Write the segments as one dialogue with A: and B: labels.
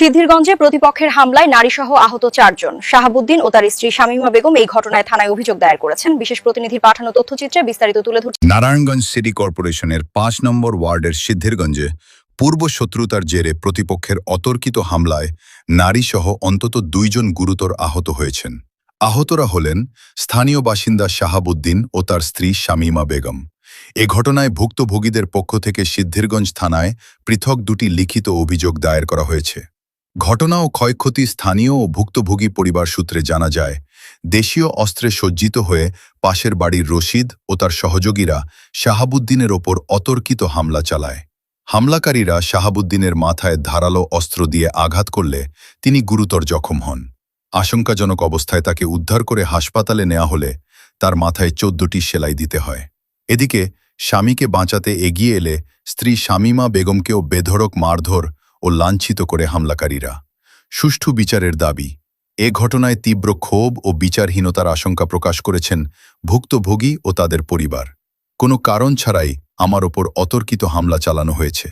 A: সিদ্ধিরগঞ্জে প্রতিপক্ষের হামলায় নারীসহ আহত 4 জন। শাহাবুদ্দিন ও তার স্ত্রী শামীমা বেগম এই ঘটনায় থানায় অভিযোগ দায়ের করেছেন। বিশেষ প্রতিনিধির পাঠানো তথ্যচিত্রে বিস্তারিত তুলে ধরছে।
B: নারায়ণগঞ্জ সিটি কর্পোরেশনের 5 নম্বর ওয়ার্ডের সিদ্ধিরগঞ্জে পূর্ব শত্রুতার জেরে প্রতিপক্ষের অতর্কিত হামলায় নারীসহ অন্তত 2 জন গুরুতর আহত হয়েছেন। আহতরা হলেন স্থানীয় বাসিন্দা শাহাবুদ্দিন ও তার স্ত্রী শামীমা বেগম। এ ঘটনায় ভুক্তভোগীদের পক্ষ থেকে সিদ্ধিরগঞ্জ থানায় পৃথক 2টি লিখিত অভিযোগ দায়ের করা হয়েছে। ঘটনা ও ক্ষয়ক্ষতি স্থানীয় ও ভুক্তভোগী পরিবার সূত্রে জানা যায়, দেশীয় অস্ত্রে সজ্জিত হয়ে পাশের বাড়ির রশিদ ও তার সহযোগীরা শাহাবুদ্দিনের ওপর অতর্কিত হামলা চালায়। হামলাকারীরা শাহাবুদ্দিনের মাথায় ধারালো অস্ত্র দিয়ে আঘাত করলে তিনি গুরুতর জখম হন। আশঙ্কাজনক অবস্থায় তাকে উদ্ধার করে হাসপাতালে নেওয়া হলে তার মাথায় 14টি সেলাই দিতে হয়। এদিকে স্বামীকে বাঁচাতে এগিয়ে এলে স্ত্রী শামীমা বেগমকেও বেধড়ক মারধর ও লাঞ্ছিত করে হামলাকারীরা। সুষ্ঠু বিচারের দাবি। এ ঘটনায় তীব্র ক্ষোভ ও বিচারহীনতার আশঙ্কা প্রকাশ করেছেন ভুক্তভোগী ও তাদের পরিবার। কোনো কারণ ছাড়াই আমার ওপর অতর্কিত হামলা চালানো হয়েছে।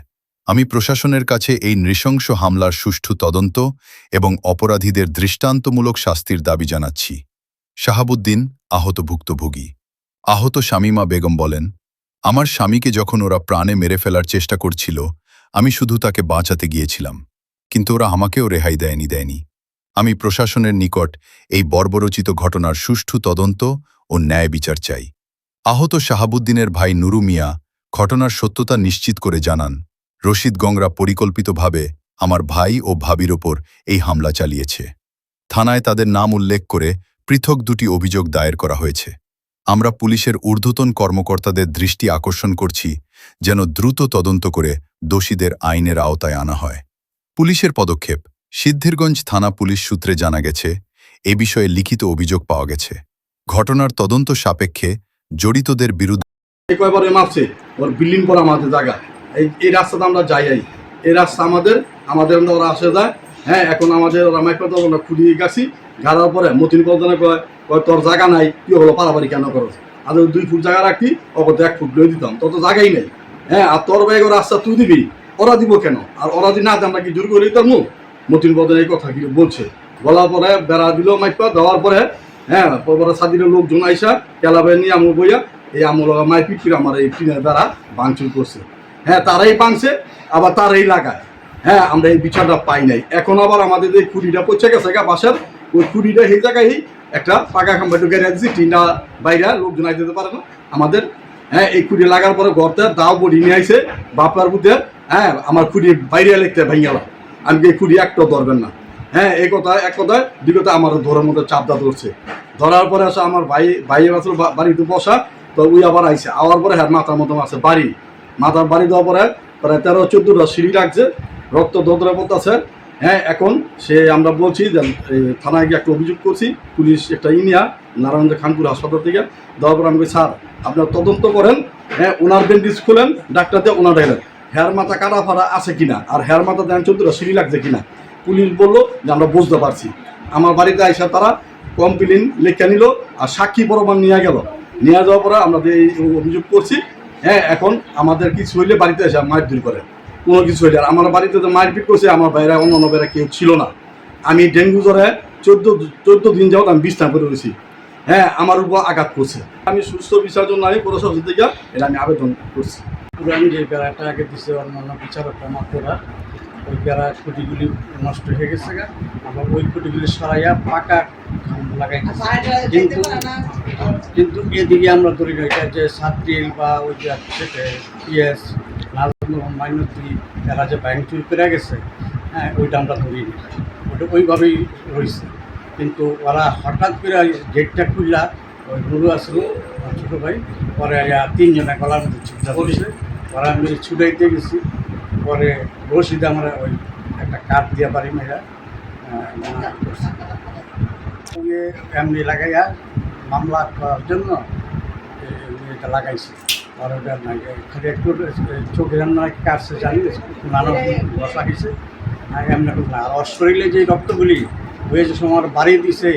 B: আমি প্রশাসনের কাছে এই নৃশংস হামলার সুষ্ঠু তদন্ত এবং অপরাধীদের দৃষ্টান্তমূলক শাস্তির দাবি জানাচ্ছি। শাহাবুদ্দিন, আহত ভুক্তভোগী। আহত শামীমা বেগম বলেন, আমার স্বামীকে যখন ওরা প্রাণে মেরে ফেলার চেষ্টা করছিল, আমি শুধু তাকে বাঁচাতে গিয়েছিলাম, কিন্তু ওরা আমাকেও রেহাই দেয়নি। আমি প্রশাসনের নিকট এই বর্বরচিত ঘটনার সুষ্ঠু তদন্ত ও ন্যায় বিচার চাই। আহত শাহাবুদ্দিনের ভাই নুরু মিয়া ঘটনার সত্যতা নিশ্চিত করে জানান, রশিদ গংরা পরিকল্পিতভাবে আমার ভাই ও ভাবির ওপর এই হামলা চালিয়েছে। থানায় তাদের নাম উল্লেখ করে পৃথক 2টি অভিযোগ দায়ের করা হয়েছে। আমরা পুলিশের ঊর্ধ্বতন কর্মকর্তাদের দৃষ্টি আকর্ষণ করছি যেন দ্রুত তদন্ত করে দোষীদের আইনের আওতায় আনা হয়। পুলিশের পদক্ষেপ। সিদ্ধিরগঞ্জ থানা পুলিশ সূত্রে জানা গেছে, এ বিষয়ে লিখিত অভিযোগ পাওয়া গেছে। ঘটনার তদন্ত সাপেক্ষে জড়িতদের বিরুদ্ধে
C: কয়বারে মারছে ওর বিল্ডিং পর আমাদের জায়গা এই রাস্তাতে আমরা যাই এই রাস্তা আমাদের ওরা আসে যায়। হ্যাঁ, এখন আমাদের ওরা মাইপাতে আমরা খুঁড়িয়ে গেছি। গাড়ার পরে মতিন প্রধানে কয় তোর জায়গা নাই, কি হলো পারাপারি কেন করো? আর 2 ফুট জায়গা রাখি, ওকে 1 ফুট লই দিতাম, তত জায়গাই নেই। হ্যাঁ, আর তোর বাইক রাস্তা তুই দিবি, ওরা দিব কেন? আর ওরা যদি না আমরা কি জোর করে দিতাম? মতিন প্রধান এই কথা কি বলছে, বলার পরে বেড়া দিল মাইপা দেওয়ার পরে, হ্যাঁ, পরে সাদিনের লোকজন আইসা কেলাবে নিয়ে আমল বইয়া এই আমল মাইপিট করে আমার এই টিনের দ্বারা ভাঙচুর করছে। হ্যাঁ, তারাই ভাঙছে, আবার তারাই লাগায়। হ্যাঁ, আমরা এই বিচারটা পাই নাই। এখন আবার আমাদের যে খুঁড়িটা পচে গেছে বাসার, ওই খুঁড়িটা সেই জায়গায় একটা পাকা খাম্বা একটু গেড়ে দিচ্ছি, টিনটা বাইরে লোকজন আই যেতে পারে না আমাদের। হ্যাঁ, এই খুঁড়ি লাগার পরে ঘরতে দাও বডি নিয়ে আইসে বাপার বুদ্ধে। হ্যাঁ, আমার খুঁড়ি বাইরে লিখতে ভেঙে গেল, আমি এই খুঁড়ি একটাও ধরবেন না। হ্যাঁ, এই কথা এক কথায় দ্বিতীয়ত আমার ধরার মধ্যে চাপদা ধরছে। ধরার পরে আসে আমার ভাই আসলে বাড়িতে বসা, তো ওই আবার আইসে আওয়ার পরে হ্যাঁ মাথার মতো আছে মাথার বাড়ি দেওয়ার পরে প্রায় 13-14টা সিঁড়ি রাখছে, রক্ত দোদরা পড়তেছে। হ্যাঁ, এখন সে আমরা বলছি যে থানায় গিয়ে একটা অভিযোগ করছি, পুলিশ একটা ইনিয়া নারায়ণগঞ্জ খানপুর হাসপাতাল থেকে দেওয়ার পর আমি স্যার আপনার তদন্ত করেন। হ্যাঁ, ওনার ব্যান্ডেজ খুলেন, ডাক্তার দিয়ে ওনার দেখলেন হেয়ার মাথা কাটা ফাড়া আছে কিনা, আর হেয়ার মাথা দেন 14টা সিঁড়ি লাগছে কিনা। পুলিশ বললো যে আমরা বুঝতে পারছি। আমার বাড়িতে আইসা তারা কমপ্লেন লেখা নিল আর সাক্ষী প্রমাণ নিয়ে গেল। নিয়ে যাওয়ার পরে আমরা এই অভিযোগ করছি। হ্যাঁ, এখন আমাদের কিছু হইলে বাড়িতে এসে মারধর করে, কোনো কিছু হইলে। আর আমার বাড়িতে তো মারপিট করছে, আমার বাইরে অন্য বাইরে কেউ ছিল না। আমি ডেঙ্গু জ্বরে 14 দিন যাবত আমি বিছনা করে রয়েছি। হ্যাঁ, আমার উপর আঘাত করছে। আমি সুস্থ বিচার জন্য আমি প্রশাসন থেকে এটা আমি আবেদন করছি।
D: আমি যে বেড়াটা আগে দিচ্ছে অন্যান্য বিচারকরা মাত্রা, ওই বেড়া খুঁটিগুলি নষ্ট হয়ে গেছে, আবার ওই খুঁটিগুলি সরাইয়া পাকা লাগাই কিন্তু এদিকে আমরা ধরি না এটা যে সাতটিল বা ওই যে পিএস মাইনতি এরা যে ব্যাংক চুরি করে গেছে, হ্যাঁ, ওইটা আমরা ধরি না, ওটা ওইভাবেই রয়েছে। কিন্তু ওরা হঠাৎ করে গেটটা খুললা, ওই নুরু আসলো ছোটো ভাই, পরে 3 জনে গলার মধ্যে ছুটটা পড়েছে, ওরা আমি ছুটাইতে গেছি। পরে রশিদে আমরা ওই একটা কাঠ দিয়া পারি মেয়েরা এমনি লাগাইয়া মামলা করার জন্য এটা লাগাইছে। আর ওটা নাই খালি একটু চোখের কাটছে জানি নানা বসা হয়েছে, এমনি না। আর শরীরে যে রক্তগুলি ওই যে সময় বাড়ি দিছে,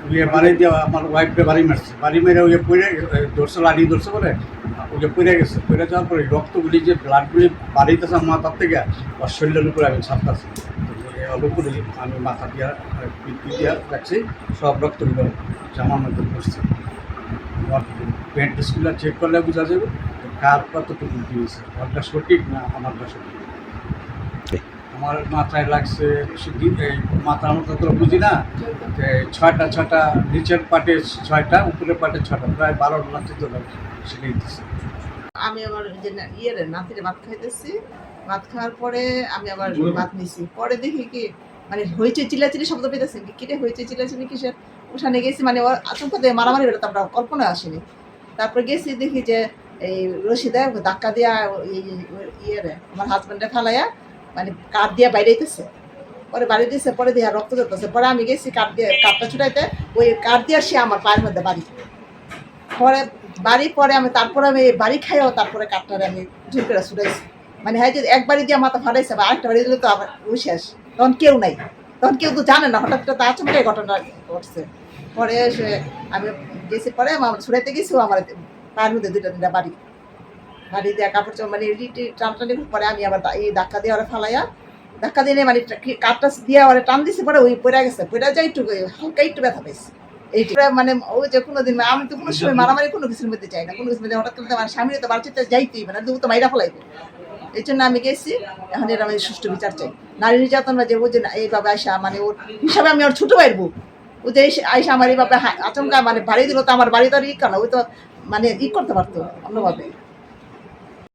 D: ওই বাড়ি দেওয়া আমার ওয়াইফকে বাড়ি মারছে, বাড়ি মেরে ওই পড়ে ধরছে, লাড়ি ধরছে বলে ওই যে পড়ে গেছে। পড়ে যাওয়ার পরে রক্তগুলি যে ব্লাডগুলি বাড়িতেছে মাথার থেকে আর শরীরের উপরে আমি ছাপতাছি। অল্প করে আমি মাথা দিয়া পিঠি দিয়া রাখছি, সব রক্তগুলো জামার মধ্যে পড়ছে। আমার পেন্ট স্কুলে চেক করলে বোঝা যাবে কার কতটুকু দিয়েছে, ওরটা সঠিক না আমারটা সঠিক। আমার মাথায় লাগছে এই মাথার মতো তো বুঝি না, ছয়টা নিচের পাটে 6টা, উপরের পাটে 6টা, প্রায় 12 না 14টা সেটাই দিচ্ছে।
E: আমি আমার যে নাতিরে ভাত খাইতেছি, ভাত খাওয়ার পরে আমি আবার ভাত নিছি, পরে দেখি কি মানে হয়েছে চিল্লাচিল্লি শব্দ পেতেছি, কিরে হয়েছে চিল্লাচিল্লি কিসের, ওখানে গেছি মানে ওর আচমকা দিয়ে মারামারি বেরোতে আমরা কল্পনা আসেনি। তারপরে গেছি দেখি যে এই রশিদা ধাক্কা দিয়া ইয়ে আমার হাজব্যান্ডে ফেলাইয়া মানে কাঠ দিয়ে বাইরে দিতেছে, পরে বাড়ি দিয়েছে, পরে দিয়ে রক্ত ধরতেছে। পরে আমি গেছি কাঠটা ছুটাইতে, ওই কাঠ দিয়ে সে আমার পায়ের মধ্যে পরে আমি তারপরে আমি বাড়ি খাইও, তারপরে কাঠটারে আমি জোর করে ছুটাইছি। মানে হ্যাঁ যদি একবারই দিয়ে মাথা ফাটাইছে বা আরেকটা বাড়ি দিলে তো আবার ওই শেষ, তখন কেউ নাই, তখন কেউ তো জানে না, হঠাৎ করে আচমকাই ঘটনা ঘটছে। পরে সে আমি গেছি, পরে আমার ছুটাইতে গেছি, আমার পায়ের মধ্যে দুটা বাড়ি দেওয়া কাপড় চোপড় মানে টানটানি, পরে আমি আবার এই ধাক্কা দিয়ে ওরা ফালাইয়া, ধাক্কা দিয়ে মানে কাঠটা দিয়ে ওরা টান দিছে, পরে ওই পড়ে গেছে, পড়ে যায় একটু হালকা একটু ব্যথা পাইছে। এইটা মানে ওই যে কোনোদিন আমি তো কোনো সময় মারামারি কোনো কিছুর মধ্যে চাই না, কোনো কিছুর মধ্যে হঠাৎ করে আমার স্বামীর তো বাড়িতে যাইতেই মানে দু তো মাইরা ফেলাইবে, এই জন্য আমি গেছি। এখন এর আমি সুষ্ঠু বিচার চাই। নারী নির্যাতন বা যে ও যে এইভাবে আইসা মানে ওর হিসাবে আমি ওর ছোটো ভাইয়ের বউ, ও যে আইসা আমার এইভাবে আচমকা মানে বাড়ি দিল, তো আমার বাড়ি তো আর ই কেন, ওই তো মানে ই করতে পারতো অন্যভাবে।